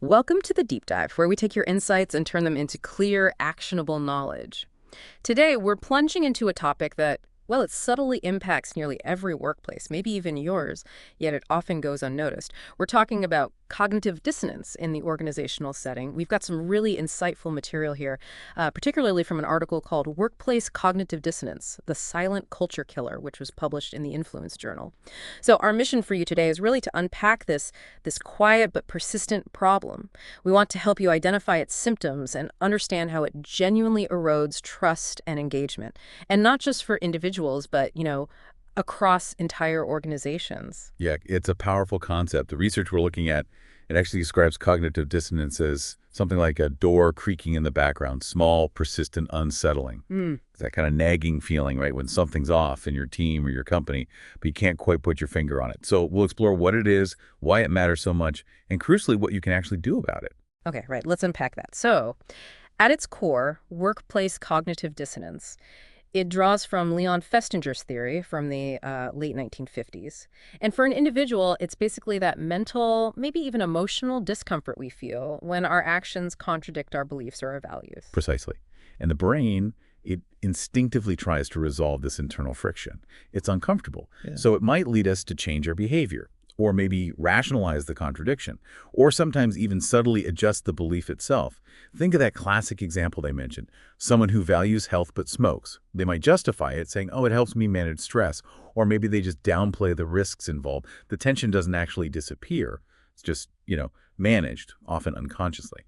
Welcome to the Deep Dive, where we take your insights and turn them into clear, actionable knowledge. Today, we're plunging into a topic that, well, it subtly impacts nearly every workplace, maybe even yours, yet it often goes unnoticed. We're talking about cognitive dissonance in the organizational setting. We've got some really insightful material here, particularly from an article called Workplace Cognitive Dissonance, The Silent Culture Killer, which was published in the Influence Journal. So our mission for you today is really to unpack this quiet but persistent problem. We want to help you identify its symptoms and understand how it genuinely erodes trust and engagement. And not just for individuals, but, across entire organizations. Yeah, it's a powerful concept. The research we're looking at, it actually describes cognitive dissonance as something like a door creaking in the background, small, persistent, unsettling. It's that kind of nagging feeling, right, when something's off in your team or your company, but you can't quite put your finger on it. So we'll explore what it is, why it matters so much, and crucially, what you can actually do about it. Okay, right. Let's unpack that. So, at its core, workplace cognitive dissonance. It draws from Leon Festinger's theory from the late 1950s. And for an individual, it's basically that mental, maybe even emotional discomfort we feel when our actions contradict our beliefs or our values. Precisely. And the brain, it instinctively tries to resolve this internal friction. It's uncomfortable. Yeah. So it might lead us to change our behavior, or maybe rationalize the contradiction, or sometimes even subtly adjust the belief itself. Think of that classic example they mentioned, someone who values health but smokes. They might justify it saying, oh, it helps me manage stress, or maybe they just downplay the risks involved. The tension doesn't actually disappear. It's just, managed, often unconsciously.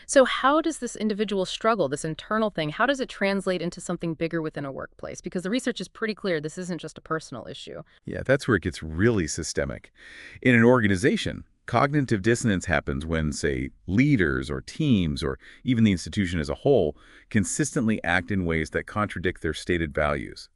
So how does this individual struggle, this internal thing, how does it translate into something bigger within a workplace? Because the research is pretty clear this isn't just a personal issue. Yeah, that's where it gets really systemic. In an organization, cognitive dissonance happens when, say, leaders or teams or even the institution as a whole consistently act in ways that contradict their stated values.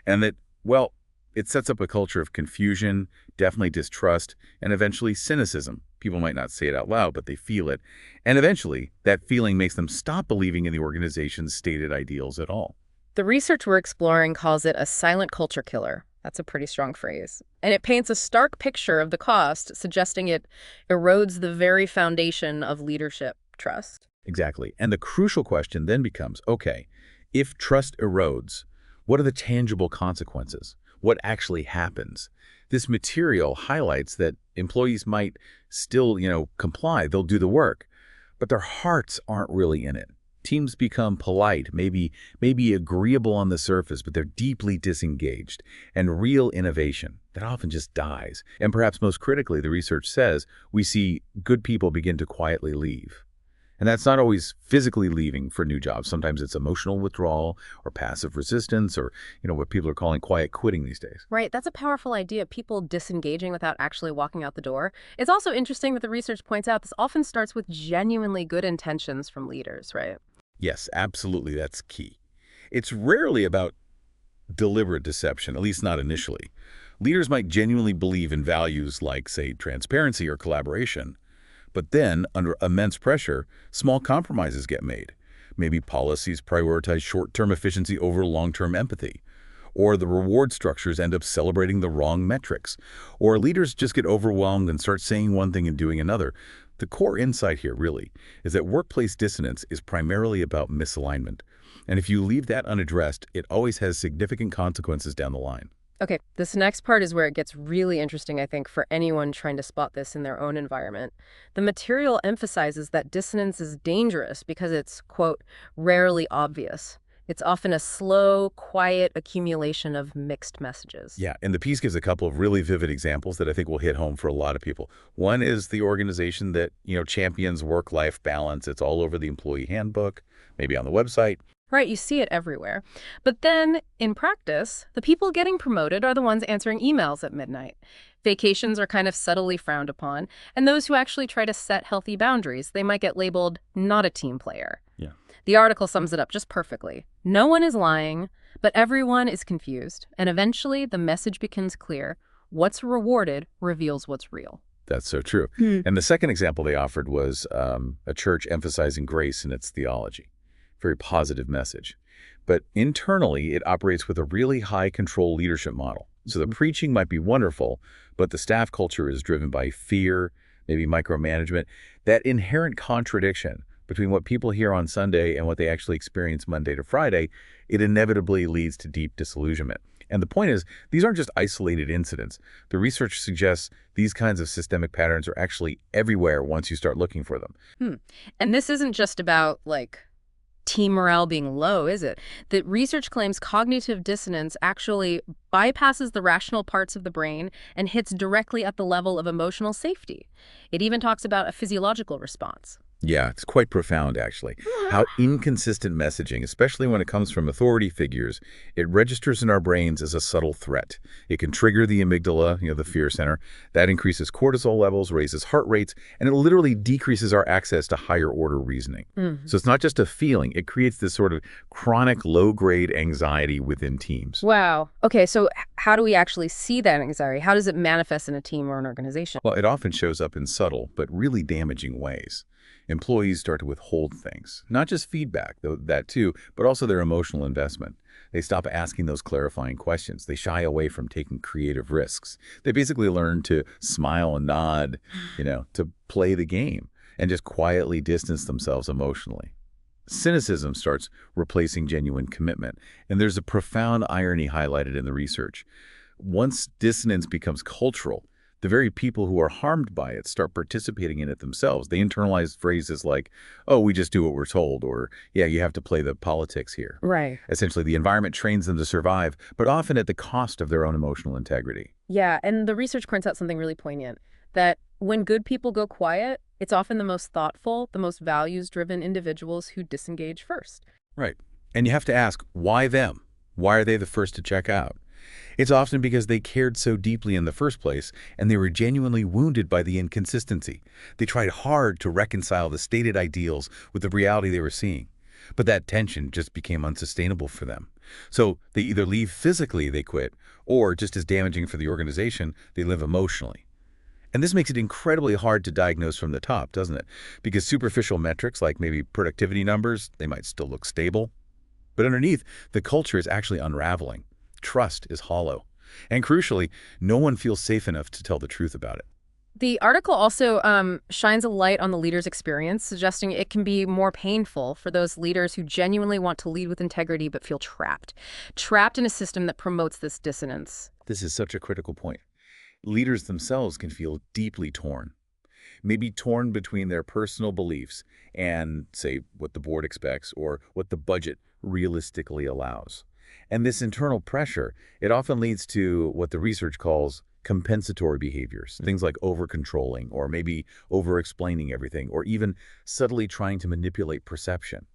And that, well, it sets up a culture of confusion, definitely distrust, and eventually cynicism. People might not say it out loud, but they feel it. And eventually, that feeling makes them stop believing in the organization's stated ideals at all. The research we're exploring calls it a silent culture killer. That's a pretty strong phrase. And it paints a stark picture of the cost, suggesting it erodes the very foundation of leadership trust. Exactly. And the crucial question then becomes, okay, if trust erodes, what are the tangible consequences? What actually happens? This material highlights that employees might still, comply. They'll do the work, but their hearts aren't really in it. Teams become polite, maybe agreeable on the surface, but they're deeply disengaged. And real innovation, that often just dies. And perhaps most critically, the research says, we see good people begin to quietly leave. And that's not always physically leaving for new jobs. Sometimes it's emotional withdrawal or passive resistance or, what people are calling quiet quitting these days. Right. That's a powerful idea, people disengaging without actually walking out the door. It's also interesting that the research points out this often starts with genuinely good intentions from leaders, right? Yes, absolutely. That's key. It's rarely about deliberate deception, at least not initially. Leaders might genuinely believe in values like, say, transparency or collaboration. But then, under immense pressure, small compromises get made. Maybe policies prioritize short-term efficiency over long-term empathy. Or the reward structures end up celebrating the wrong metrics. Or leaders just get overwhelmed and start saying one thing and doing another. The core insight here, really, is that workplace dissonance is primarily about misalignment. And if you leave that unaddressed, it always has significant consequences down the line. Okay, this next part is where it gets really interesting, I think, for anyone trying to spot this in their own environment. The material emphasizes that dissonance is dangerous because it's, quote, rarely obvious. It's often a slow, quiet accumulation of mixed messages. Yeah, and the piece gives a couple of really vivid examples that I think will hit home for a lot of people. One is the organization that, champions work-life balance. It's all over the employee handbook, maybe on the website. Right, you see it everywhere. But then, in practice, the people getting promoted are the ones answering emails at midnight. Vacations are kind of subtly frowned upon, and those who actually try to set healthy boundaries, they might get labeled not a team player. Yeah. The article sums it up just perfectly. No one is lying, but everyone is confused, and eventually the message becomes clear. What's rewarded reveals what's real. That's so true. And the second example they offered was a church emphasizing grace in its theology. Very positive message. But internally, it operates with a really high control leadership model. So the preaching might be wonderful, but the staff culture is driven by fear, maybe micromanagement, that inherent contradiction between what people hear on Sunday and what they actually experience Monday to Friday, it inevitably leads to deep disillusionment. And the point is, these aren't just isolated incidents. The research suggests these kinds of systemic patterns are actually everywhere once you start looking for them. And this isn't just about, like, team morale being low, is it? The research claims cognitive dissonance actually bypasses the rational parts of the brain and hits directly at the level of emotional safety. It even talks about a physiological response. Yeah, it's quite profound, actually. How inconsistent messaging, especially when it comes from authority figures, it registers in our brains as a subtle threat. It can trigger the amygdala, the fear center. That increases cortisol levels, raises heart rates, and it literally decreases our access to higher order reasoning. So it's not just a feeling. It creates this sort of chronic low-grade anxiety within teams. Wow. Okay, so how do we actually see that anxiety? How does it manifest in a team or an organization? Well, it often shows up in subtle but really damaging ways. Employees start to withhold things, not just feedback, though that too, but also their emotional investment. They stop asking those clarifying questions. They shy away from taking creative risks. They basically learn to smile and nod, to play the game and just quietly distance themselves emotionally. Cynicism starts replacing genuine commitment, and there's a profound irony highlighted in the research. Once dissonance becomes cultural, the very people who are harmed by it start participating in it themselves. They internalize phrases like, oh, we just do what we're told, or, yeah, you have to play the politics here. Right. Essentially, the environment trains them to survive, but often at the cost of their own emotional integrity. Yeah, and the research points out something really poignant, that when good people go quiet, it's often the most thoughtful, the most values-driven individuals who disengage first. Right. And you have to ask, why them? Why are they the first to check out? It's often because they cared so deeply in the first place, and they were genuinely wounded by the inconsistency. They tried hard to reconcile the stated ideals with the reality they were seeing. But that tension just became unsustainable for them. So they either leave physically, they quit, or, just as damaging for the organization, they live emotionally. And this makes it incredibly hard to diagnose from the top, doesn't it? Because superficial metrics like maybe productivity numbers, they might still look stable. But underneath, the culture is actually unraveling. Trust is hollow. And crucially, no one feels safe enough to tell the truth about it. The article also shines a light on the leader's experience, suggesting it can be more painful for those leaders who genuinely want to lead with integrity but feel trapped. Trapped in a system that promotes this dissonance. This is such a critical point. Leaders themselves can feel deeply torn. Maybe torn between their personal beliefs and, say, what the board expects or what the budget realistically allows. And this internal pressure, it often leads to what the research calls compensatory behaviors, things like over-controlling or maybe over-explaining everything or even subtly trying to manipulate perception.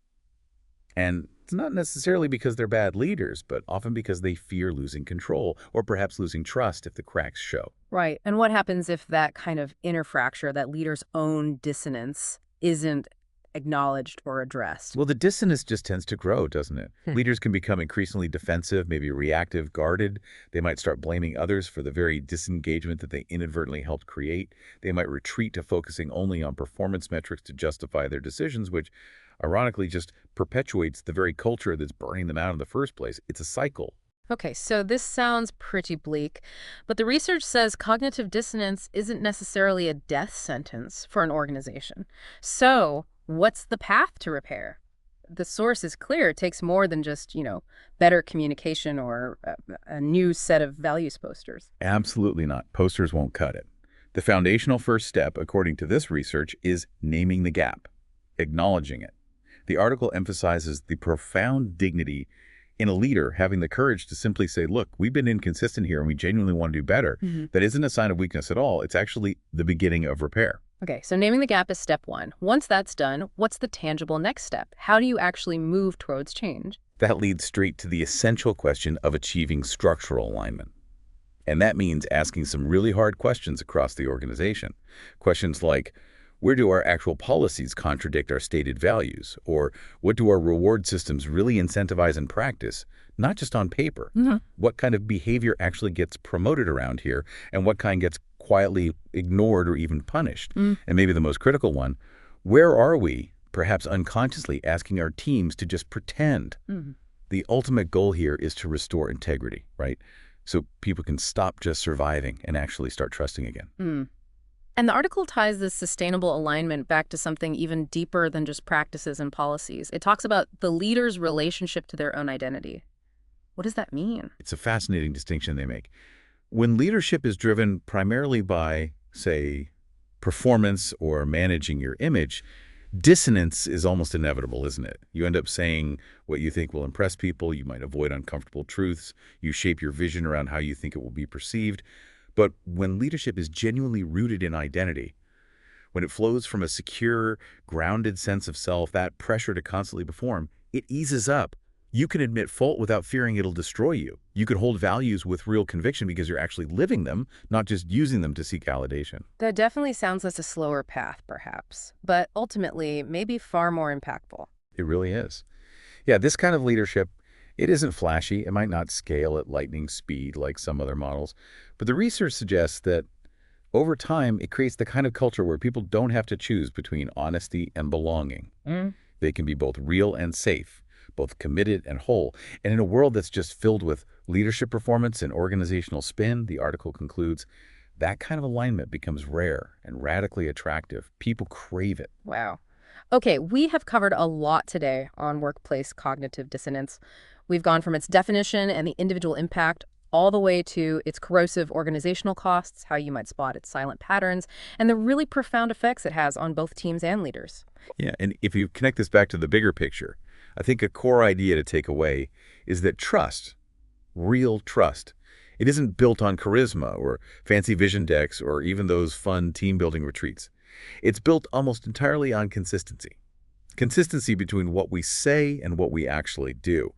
And it's not necessarily because they're bad leaders, but often because they fear losing control or perhaps losing trust if the cracks show. Right. And what happens if that kind of inner fracture, that leader's own dissonance, isn't acknowledged or addressed? Well, the dissonance just tends to grow, doesn't it? Leaders can become increasingly defensive, maybe reactive, guarded. They might start blaming others for the very disengagement that they inadvertently helped create. They might retreat to focusing only on performance metrics to justify their decisions, which ironically just perpetuates the very culture that's burning them out in the first place. It's a cycle. Okay, so this sounds pretty bleak, but the research says cognitive dissonance isn't necessarily a death sentence for an organization. So what's the path to repair? The source is clear. It takes more than just, better communication or a new set of values posters. Absolutely not. Posters won't cut it. The foundational first step, according to this research, is naming the gap, acknowledging it. The article emphasizes the profound dignity in a leader having the courage to simply say, look, we've been inconsistent here and we genuinely want to do better. That isn't a sign of weakness at all. It's actually the beginning of repair. Okay, so naming the gap is step one. Once that's done, what's the tangible next step? How do you actually move towards change? That leads straight to the essential question of achieving structural alignment. And that means asking some really hard questions across the organization. Questions like, where do our actual policies contradict our stated values? Or what do our reward systems really incentivize in practice, not just on paper? What kind of behavior actually gets promoted around here, and what kind gets quietly ignored or even punished? And maybe the most critical one, where are we, perhaps unconsciously, asking our teams to just pretend? The ultimate goal here is to restore integrity, right? So people can stop just surviving and actually start trusting again. And the article ties this sustainable alignment back to something even deeper than just practices and policies. It talks about the leader's relationship to their own identity. What does that mean? It's a fascinating distinction they make. When leadership is driven primarily by, say, performance or managing your image, dissonance is almost inevitable, isn't it? You end up saying what you think will impress people, you might avoid uncomfortable truths, you shape your vision around how you think it will be perceived. But when leadership is genuinely rooted in identity, when it flows from a secure, grounded sense of self, that pressure to constantly perform, it eases up. You can admit fault without fearing it'll destroy you. You can hold values with real conviction because you're actually living them, not just using them to seek validation. That definitely sounds like a slower path, perhaps, but ultimately maybe far more impactful. It really is. Yeah, this kind of leadership, it isn't flashy. It might not scale at lightning speed like some other models, but the research suggests that over time, it creates the kind of culture where people don't have to choose between honesty and belonging. They can be both real and safe, both committed and whole. And in a world that's just filled with leadership performance and organizational spin, the article concludes, that kind of alignment becomes rare and radically attractive. People crave it. Wow. Okay, we have covered a lot today on workplace cognitive dissonance. We've gone from its definition and the individual impact all the way to its corrosive organizational costs, how you might spot its silent patterns, and the really profound effects it has on both teams and leaders. Yeah, and if you connect this back to the bigger picture, I think a core idea to take away is that trust, real trust, it isn't built on charisma or fancy vision decks or even those fun team-building retreats. It's built almost entirely on consistency. Consistency between what we say and what we actually do.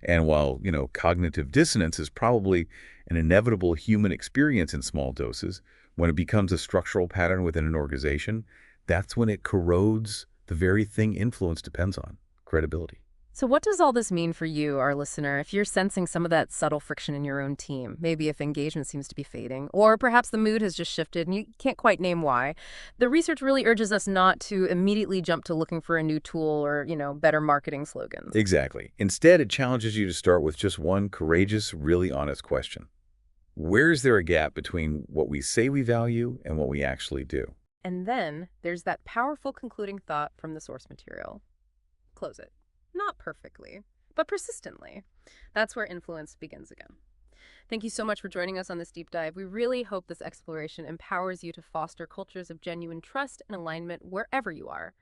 And while, cognitive dissonance is probably an inevitable human experience in small doses, when it becomes a structural pattern within an organization, that's when it corrodes the very thing influence depends on, credibility. So what does all this mean for you, our listener, if you're sensing some of that subtle friction in your own team? Maybe if engagement seems to be fading, or perhaps the mood has just shifted and you can't quite name why. The research really urges us not to immediately jump to looking for a new tool or, better marketing slogans. Exactly. Instead, it challenges you to start with just one courageous, really honest question. Where is there a gap between what we say we value and what we actually do? And then there's that powerful concluding thought from the source material. Close it. Not perfectly, but persistently. That's where influence begins again. Thank you so much for joining us on this deep dive. We really hope this exploration empowers you to foster cultures of genuine trust and alignment wherever you are.